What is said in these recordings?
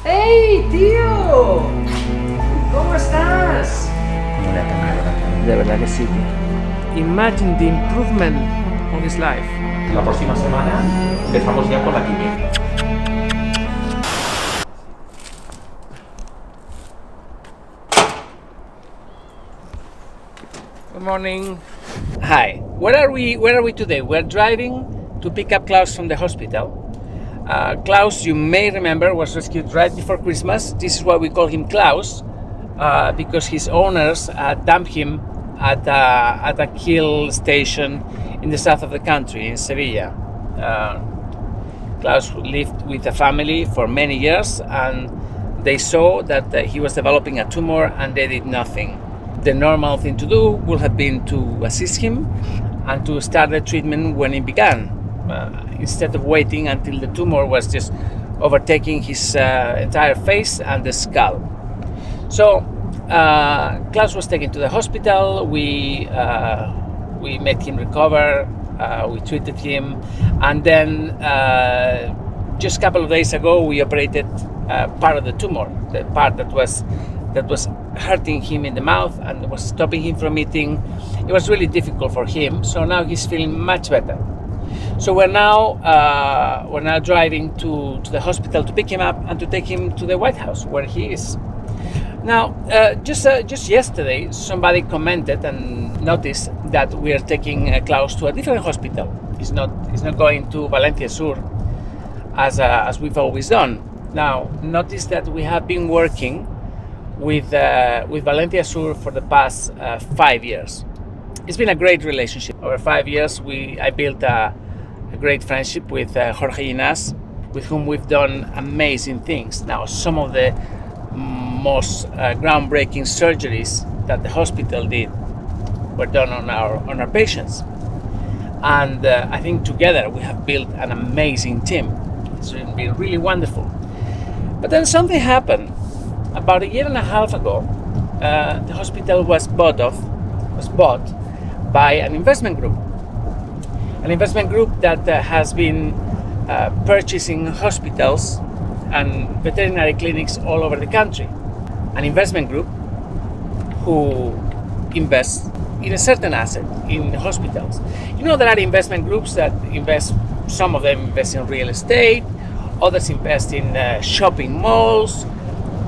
¡Hey, tío! ¿Cómo estás? No le ha tocado la cara. De verdad que sí, tío. Imagine the improvement of his life. La próxima semana empezamos ya con la quimio. Good morning. Hi. Where are we today? We're driving to pick up Klaus from the hospital. Klaus, you may remember, was rescued right before Christmas. This is why we call him Klaus, because his owners dumped him at a kill station in the south of the country, in Sevilla. Klaus lived with a family for many years, and they saw that he was developing a tumor, and they did nothing. The normal thing to do would have been to assist him and to start the treatment when it began, instead of waiting until the tumor was just overtaking his entire face and the skull. So Klaus was taken to the hospital. We made him recover. We treated him, and then just a couple of days ago we operated part of the tumor, the part that was hurting him in the mouth and was stopping him from eating. It was really difficult for him, so now he's feeling much better. So we're now driving to the hospital to pick him up and to take him to the White House where he is. Now, just yesterday, somebody commented and noticed that we are taking Klaus to a different hospital. He's not going to Valencia Sur as we've always done. Now, notice that we have been working with Valencia Sur for the past 5 years. It's been a great relationship. Over 5 years, I built a great friendship with Jorge Inas, with whom we've done amazing things. Now, some of the most groundbreaking surgeries that the hospital did were done on our patients, and I think together we have built an amazing team. It's been really wonderful. But then something happened. About a year and a half ago, the hospital was bought by an investment group that has been purchasing hospitals and veterinary clinics all over the country. An investment group who invests in a certain asset, in hospitals. You know, there are investment groups that invest, some of them invest in real estate, others invest in shopping malls.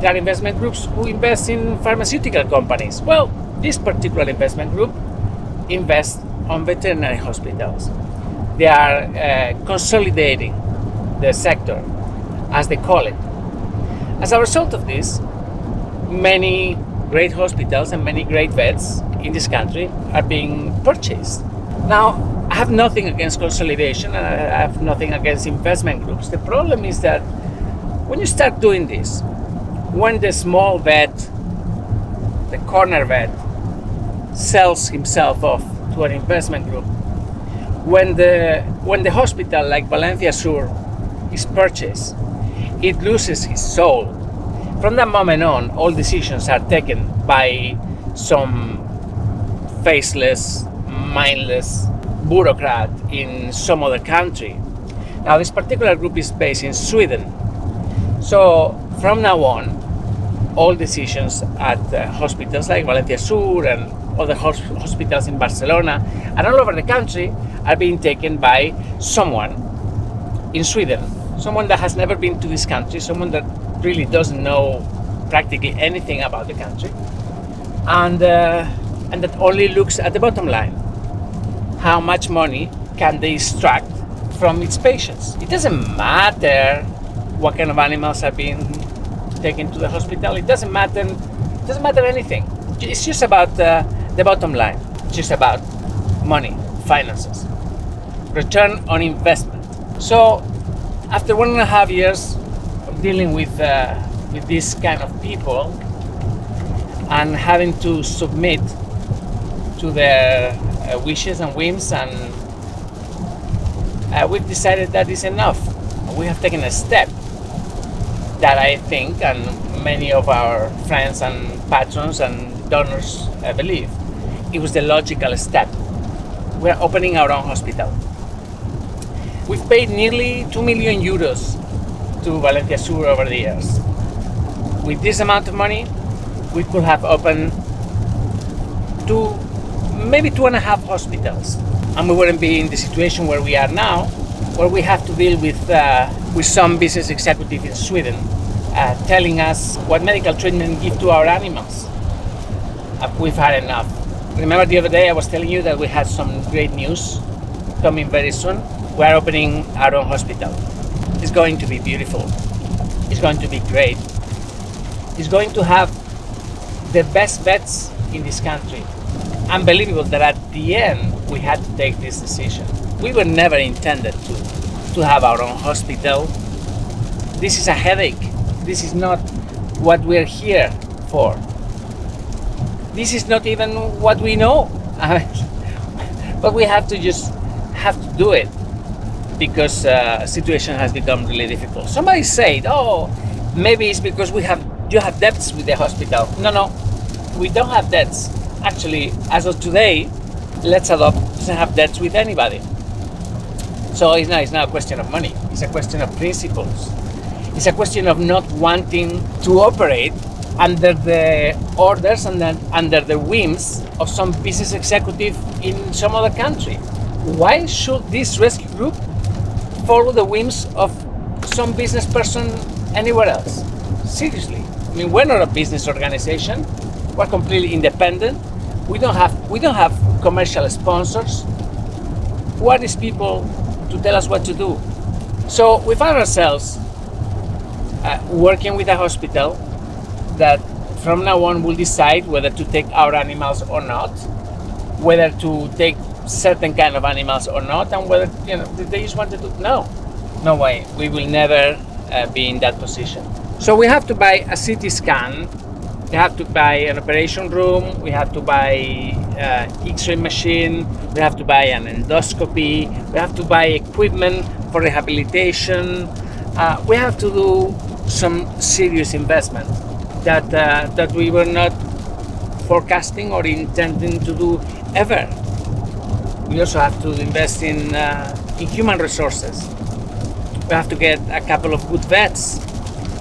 There are investment groups who invest in pharmaceutical companies. Well, this particular investment group invests on veterinary hospitals. They are consolidating the sector, as they call it. As a result of this, many great hospitals and many great vets in this country are being purchased. Now, I have nothing against consolidation, and I have nothing against investment groups. The problem is that when you start doing this, when the small vet, the corner vet, sells himself off to an investment group, when the hospital like Valencia Sur is purchased, it loses its soul. From that moment on, all decisions are taken by some faceless, mindless bureaucrat in some other country. Now, this particular group is based in Sweden. So from now on, all decisions at hospitals like Valencia Sur and other hospitals in Barcelona and all over the country are being taken by someone in Sweden, someone that has never been to this country, someone that really doesn't know practically anything about the country, and that only looks at the bottom line. How much money can they extract from its patients? It doesn't matter what kind of animals are being taken to the hospital. It doesn't matter anything. It's just about the bottom line. It's just about money, finances, return on investment. So after 1.5 years of dealing with this kind of people and having to submit to their wishes and whims, and we've decided that is enough. We have taken a step that I think, and many of our friends and patrons and donors believe, it was the logical step. We're opening our own hospital. We've paid nearly 2 million euros to Valencia Sur over the years. with this amount of money, we could have opened maybe 2.5 hospitals, and we wouldn't be in the situation where we are now, where we have to deal with some business executive in Sweden telling us what medical treatment give to our animals. We've had enough. Remember the other day I was telling you that we had some great news coming very soon? We are opening our own hospital. It's going to be beautiful. It's going to be great. It's going to have the best vets in this country. Unbelievable that at the end we had to take this decision. We were never intended to have our own hospital. This is a headache. This is not what we're here for. This is not even what we know. But we have to do it because the situation has become really difficult. Somebody said, oh, maybe it's because you have debts with the hospital. No, we don't have debts. Actually, as of today, Let's Adopt doesn't have debts with anybody. So it's not a question of money. It's a question of principles. It's a question of not wanting to operate under the orders and under the whims of some business executive in some other country. Why should this rescue group follow the whims of some business person anywhere else? Seriously. I mean, we're not a business organization. We're completely independent. We don't have commercial sponsors. Who are these people to tell us what to do? So we found ourselves working with a hospital that from now on will decide whether to take our animals or not, whether to take certain kind of animals or not, and whether they just want to do. No way. We will never be in that position. So we have to buy a CT scan. We have to buy an operation room, we have to buy X-ray machine, we have to buy an endoscopy, we have to buy equipment for rehabilitation. We have to do some serious investment that we were not forecasting or intending to do ever. We also have to invest in human resources. We have to get a couple of good vets.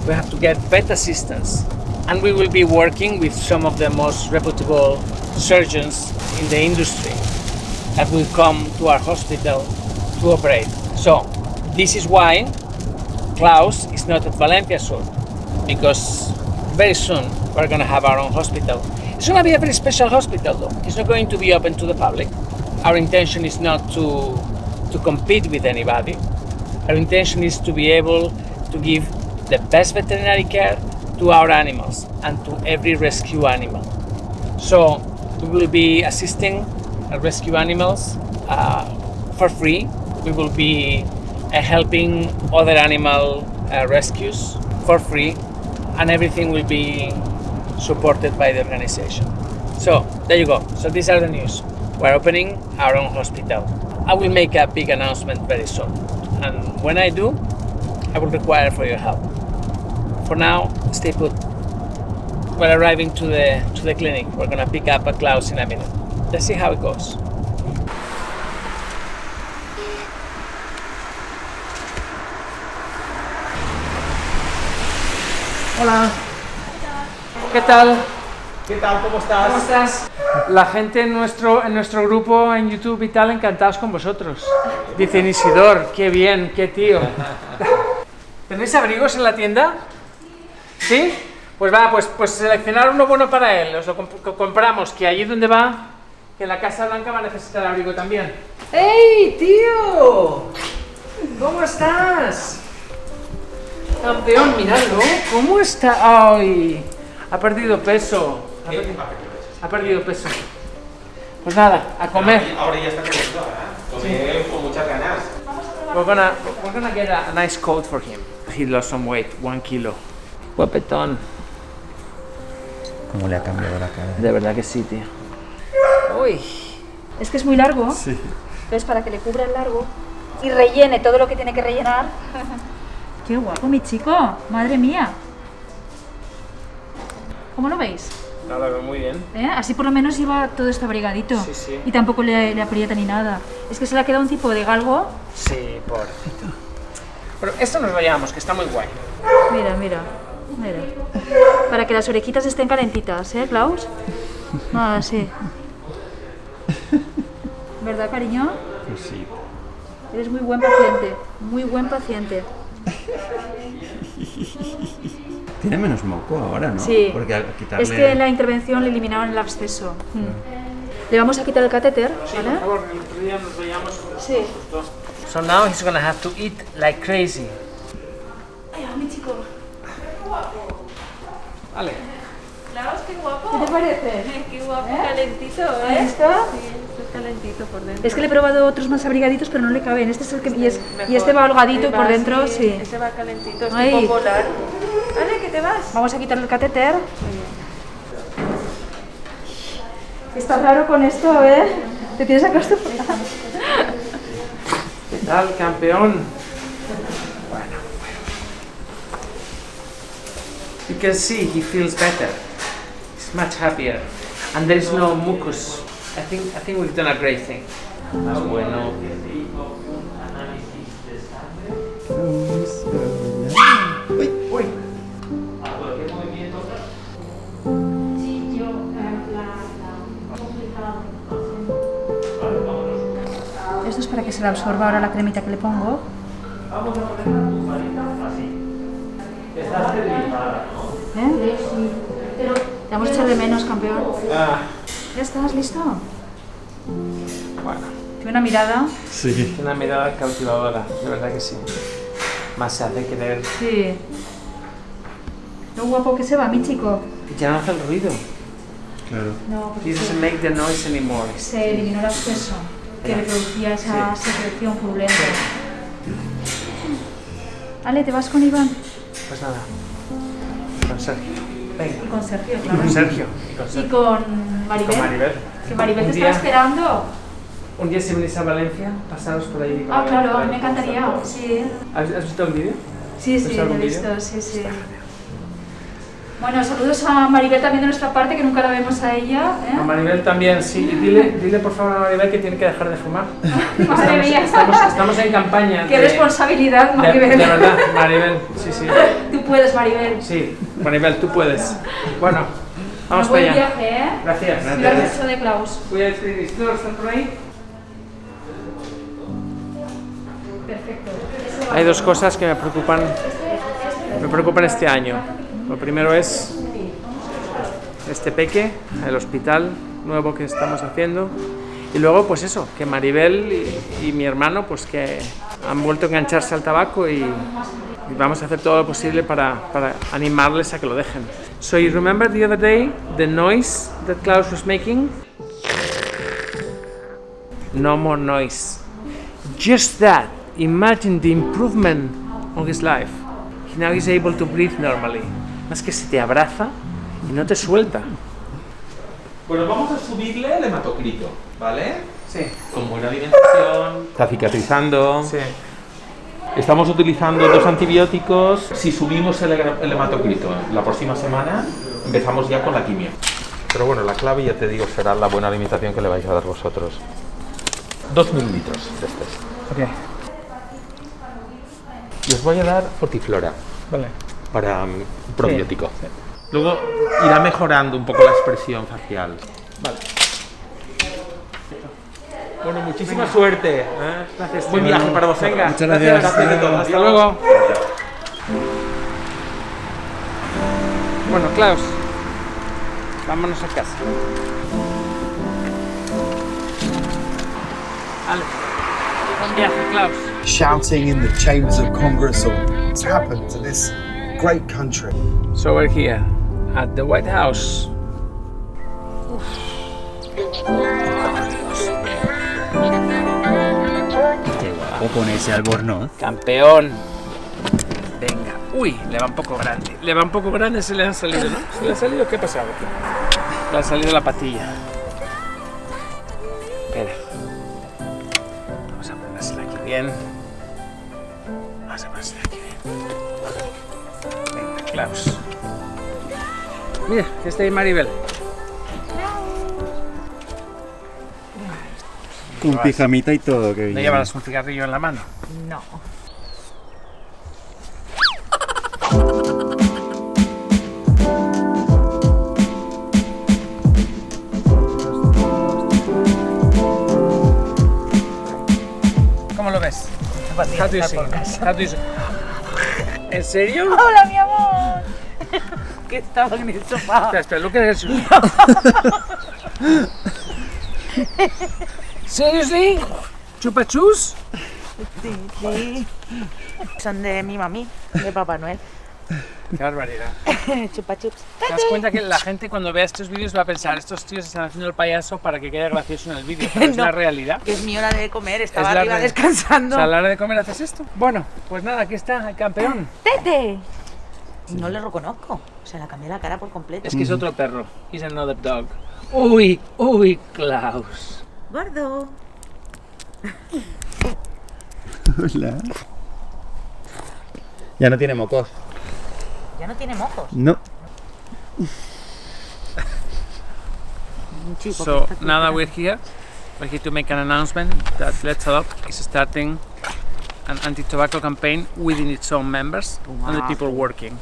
We have to get vet assistants. And we will be working with some of the most reputable surgeons in the industry that will come to our hospital to operate. So this is why Klaus is not at Valencia soon, because very soon we're going to have our own hospital. It's going to be a very special hospital though. It's not going to be open to the public. Our intention is not to compete with anybody. Our intention is to be able to give the best veterinary care to our animals and to every rescue animal. So we will be assisting rescue animals for free. We will be helping other animal rescues for free, and everything will be supported by the organization. So there you go. So these are the news. We're opening our own hospital. I will make a big announcement very soon, and when I do, I will require for your help. For now, stay put. We're arriving to the clinic. We're gonna pick up a Klaus in a minute. Let's see how it goes. Hola. ¿Qué tal? ¿Qué tal? ¿Cómo estás? ¿Cómo estás? La gente en nuestro grupo en YouTube y tal, encantados con vosotros. Dicen Isidor, qué bien, qué tío. ¿Tenéis abrigos en la tienda? ¿Sí? Pues va, pues seleccionar uno bueno para él. Os lo compramos, que allí donde va, que en la Casa Blanca va a necesitar abrigo también. ¡Ey, tío! ¿Cómo estás? Campeón, miradlo. ¿Cómo está? ¡Ay! Ha perdido peso. Ha perdido peso. Pues nada, a comer. Ahora ya está comiendo, ¿eh? Come con muchas ganas. We're gonna get a nice coat for him. He lost some weight, 1 kilo. Guapetón. ¿Cómo le ha cambiado la cara? De verdad que sí, tío. Uy. Es que es muy largo. Sí. Entonces, para que le cubra el largo y rellene todo lo que tiene que rellenar. ¡Qué guapo, mi chico! ¡Madre mía! ¿Cómo lo veis? No, lo veo muy bien. Así por lo menos lleva todo esto abrigadito. Sí, sí. Y tampoco le aprieta ni nada. Es que se le ha quedado un tipo de galgo. Sí, pobrecito. Pero esto nos lo llevamos, que está muy guay. Mira, mira. Mira. Para que las orejitas estén calentitas, ¿eh, Klaus? Ah, sí. ¿Verdad, cariño? Pues sí. Eres muy buen paciente, muy buen paciente. Tiene menos moco ahora, ¿no? Sí, Porque al quitarle... es que en la intervención le eliminaron el absceso. Le vamos a quitar el catéter, ¿vale? Por favor, el otro día nos veíamos Sí. So now he's gonna have to eat like crazy. Ay, mi chico. Vale. Klaus, qué guapo. ¿Qué te parece? Qué guapo, calentito, ¿Ahí ¿eh? está? Sí, esto es calentito por dentro. Es que le he probado otros más abrigaditos, pero no le caben. Este es el que y Mejor. este va holgadito y Ahí por va, dentro, sí. Este va calentito, es Ay. tipo polar. Vale, que te vas. Vamos a quitarle el catéter. Está raro con esto, ¿eh? Te tienes acostumbrado. ¿Qué tal, campeón? Bueno. You can see he feels better. He's much happier. And there is no mucus. I think we've done a great thing. Más bueno. Uy. Esto es para que se le absorba ahora la cremita que le pongo. Estás esterilizada, ¿no? ¿Eh? Te vamos a echar de menos, campeón. Ah, ¿Ya estás listo? bueno. Tiene una mirada. Sí. Una mirada cautivadora, de verdad que sí. Más se hace querer. Sí. Lo guapo que se va, mi chico. Ya no hace el ruido. Claro. No, He doesn't make the noise anymore. se eliminó el absceso que le producía esa secreción purulenta. Ale, ¿te vas con Iván? Pues nada. Con Sergio. Venga. Y con Sergio, claro. Con Sergio. Y con Maribel. Con Maribel. Que Maribel te Un está día- esperando. Un día si venís a Valencia, pasaros por ahí. Ah, claro, a mí me encantaría. Sí, ¿Has visto el vídeo? sí, ¿Has sí, visto lo he algún visto, vídeo? sí, sí. Bueno, saludos a Maribel también de nuestra parte, que nunca la vemos a ella. A Maribel también, sí. Y dile por favor a Maribel que tiene que dejar de fumar. Madre mía. Estamos en campaña. Qué responsabilidad, Maribel. De verdad, Maribel, sí, sí. Tú puedes, Maribel. Sí, Maribel, tú puedes. Bueno, vamos Un para buen allá. viaje, ¿eh? Gracias. Cuidar mucho de Klaus. Voy a despedir. ¿Están por ahí? Perfecto. Hay dos cosas que me preocupan este año. Lo primero es este peque, el hospital nuevo que estamos haciendo. Y luego, pues eso, que Maribel y mi hermano, pues que han vuelto a engancharse al tabaco y vamos a hacer todo lo posible para animarles a que lo dejen. So you remember the other day the noise that Klaus was making? No more noise. Just that. Imagine the improvement on his life. Now he's able to breathe normally. Más que se te abraza y no te suelta. Bueno, vamos a subirle el hematocrito, ¿vale? Sí. Con buena alimentación. Está cicatrizando. Sí. Estamos utilizando 2 antibióticos. Si subimos el hematocrito la próxima semana, empezamos ya con la quimio. Pero bueno, la clave, ya te digo, será la buena alimentación que le vais a dar vosotros. 2 mililitros de este. Ok. Y os voy a dar Fortiflora Vale. para probiótico. Sí. Luego irá mejorando un poco la expresión facial. Vale. Bueno, muchísima suerte. Gracias. Buen viaje para vosotros. Venga. Muchas gracias. Gracias de todo. Hasta luego. Bueno, Klaus, vámonos a casa. Vale. Buen viaje, Klaus. Shouting in the chambers of Congress or what's happened to this great country. So we're here at the White House. Qué guapo con ese albornoz. Campeón. Venga. Uy, le va un poco grande. Le va un poco grande, se le han salido, ¿no? ¿Se le ha salido? ¿Qué ha pasado aquí? Le ha salido la patilla. Espera. Vamos a ponérsela aquí bien. Vamos a ponérsela aquí bien. Venga, Klaus. Mira, ya está ahí Maribel. Con pijamita y todo, qué bien. ¿No llevarás un cigarrillo en la mano? No. How do you sing? How do you sing? ¿En serio? Hola, mi amor. Que estaba en el sofá. Espera, look at her. Seriously? Chupa Chus? Sí. Son de mi mami, de Papá Noel. Qué barbaridad. Chupa chups. Te das cuenta que la gente cuando vea estos vídeos va a pensar, estos tíos están haciendo el payaso para que quede gracioso en el vídeo, pero es No, la realidad. Que es mi hora de comer, estaba Es la arriba re- descansando. O sea, a la hora de comer haces esto. Bueno, pues nada, aquí está el campeón. ¡Tete! No le reconozco, o sea, le cambié la cara por completo. Es que es otro perro. He's another dog. Uy, uy, Klaus. Gordo. Hola. Ya no tiene mocos. Ya no tiene mojos. No. So now that we're here to make an announcement that Let's Adopt is starting an anti-tobacco campaign within its own members and the people working.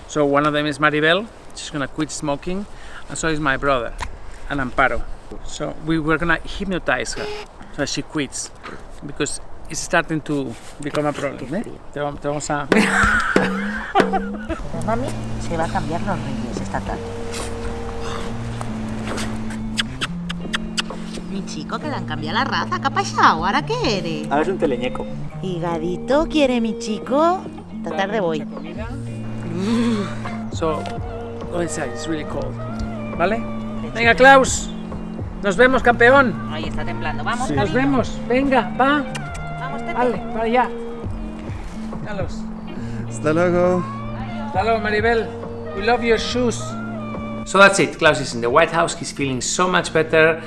So one of them is Maribel, she's gonna quit smoking, and so is my brother, and Amparo. So we were gonna hypnotize her so she quits because it's starting to become a problem. ¿Eh? Te vamos a... Mami se va a cambiar los reyes esta tarde. Mi chico, que le han cambiado la raza. ¿Qué ha pasado? ¿Ahora qué eres? Ahora es un teleñeco. ¿Higadito quiere mi chico? Esta tarde voy. So, go inside, it's really cold. ¿Vale? Venga, Klaus. Nos vemos, campeón. Ahí está temblando. Vamos, Nos cariño. vemos. Venga, va. Vamos, Tete. Vale, para allá. Carlos. Hasta luego. Hasta luego, Maribel. We love your shoes. So that's it. Klaus is in the White House. He's feeling so much better.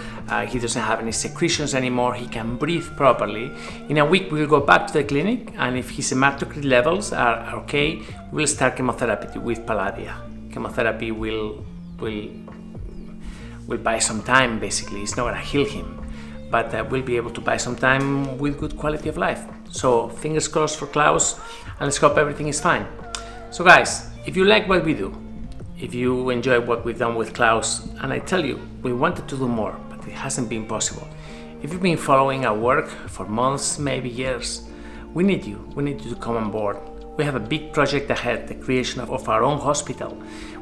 He doesn't have any secretions anymore. He can breathe properly. In a week, we'll go back to the clinic, and if his hematocrit levels are okay, we'll start chemotherapy with Palladia. Chemotherapy will buy some time. Basically, it's not gonna heal him, but we'll be able to buy some time with good quality of life. So fingers crossed for Klaus, and let's hope everything is fine. So guys, if you like what we do, if you enjoy what we've done with Klaus, and I tell you, we wanted to do more, but it hasn't been possible. If you've been following our work for months, maybe years, we need you to come on board. We have a big project ahead, the creation of our own hospital.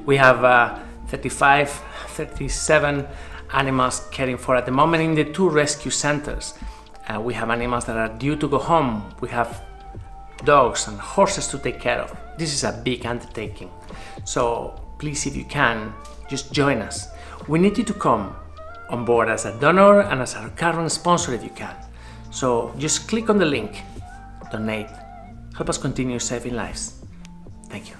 We have 37 animals caring for at the moment in the 2 rescue centers. We have animals that are due to go home. We have dogs and horses to take care of. This is a big undertaking. So please, if you can, just join us. We need you to come on board as a donor and as a current sponsor if you can. So just click on the link, donate, help us continue saving lives. Thank you.